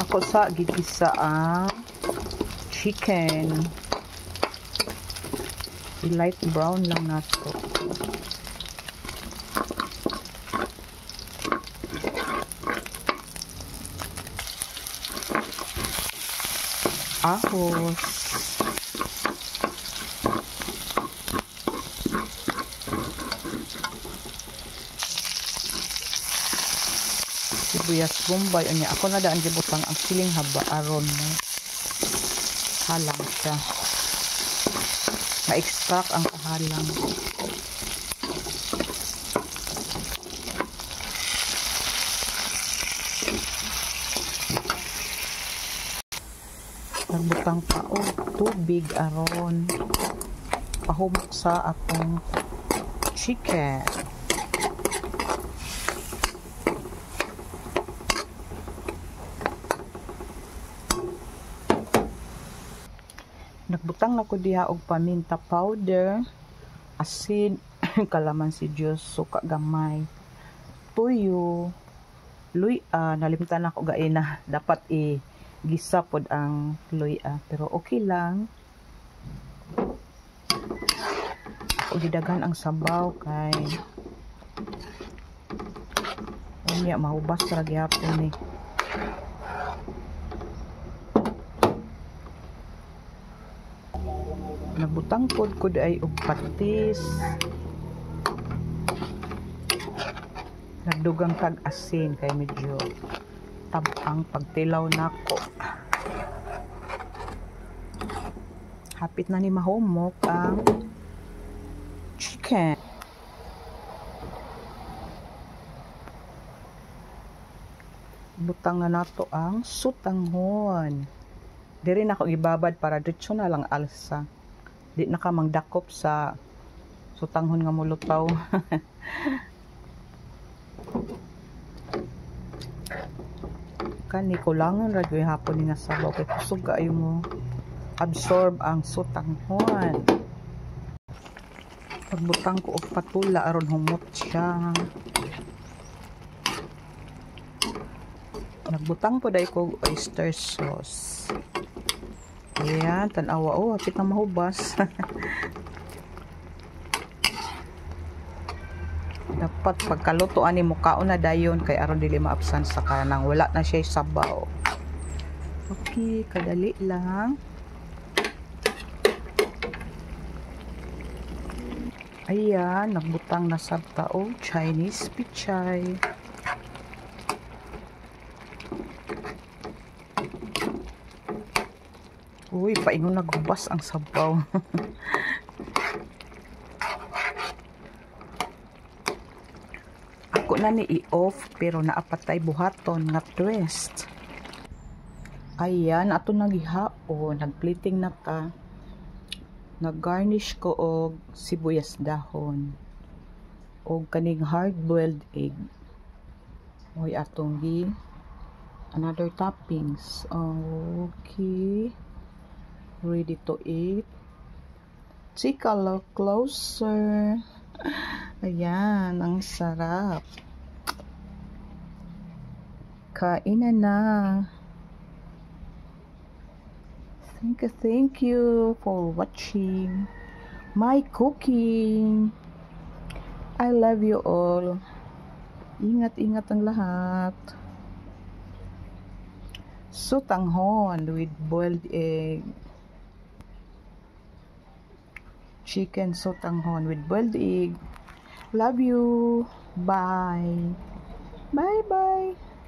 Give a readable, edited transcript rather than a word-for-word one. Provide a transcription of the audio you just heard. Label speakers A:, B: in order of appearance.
A: Ako sa gigisa ang chicken. I-light brown lang nato. Ahos. Sibuyas bombay. Unya ako na daan gibutang ang siling haba aron mo. Halang siya. Ma-extract ang kahalang. Nagbutang pa o tubig aron pahumok sa akong chicken. Nagbutang na ko diha og paminta powder, asin, kalamansi juice, suka gamay, tuyo, luya, nalimtan ako gaina, dapat gisa pod ang luya, pero okay lang. O gidaghan ang sabaw kay unya mahubas ra gyapon ni. Nabutang pod ay og patis. Nagdugang kag asin kay medyo tabang pagtilaw nako. Hapit na ni mahumok ang chicken. Butang na nato ang sutanghon. Diri na ako ibabad para diretso na lang alsa. Di na ka mangdakop sa sutanghon nga mulutaw. Kani kulangon ra gyud hapon ni nga sabaw kay kusog kaayo mo absorb ang sutanghon. Pagbutang ko og patula aron humot siya. Nagbutang po dahil ko oyster sauce. Ayan, tanawa. Oh, hapit na mahubas. Dapat pagkaluto ani mukaon na dayon kay aron dili maabsan sa kanang wala na siya sabaw. Okay, kadali lang. Ayan, nagbutang na sabta og Chinese pichay. Uy, paingon naghubas ang sabaw. Ako na ni i-off pero naapatay buhaton nga twist. Ayan, ato nagihaon, nagplating na ta. Nag-garnish ko og sibuyas dahon. Og kaning hard-boiled egg. Uy, atong another toppings. Okay. Ready to eat. Take a look closer. Ayan, ang sarap. Kainan na. Thank you for watching my cooking. I love you all. Ingat-ingat ang lahat. Sutanghon with boiled egg. Chicken sutanghon with boiled egg. Love you. Bye. Bye-bye.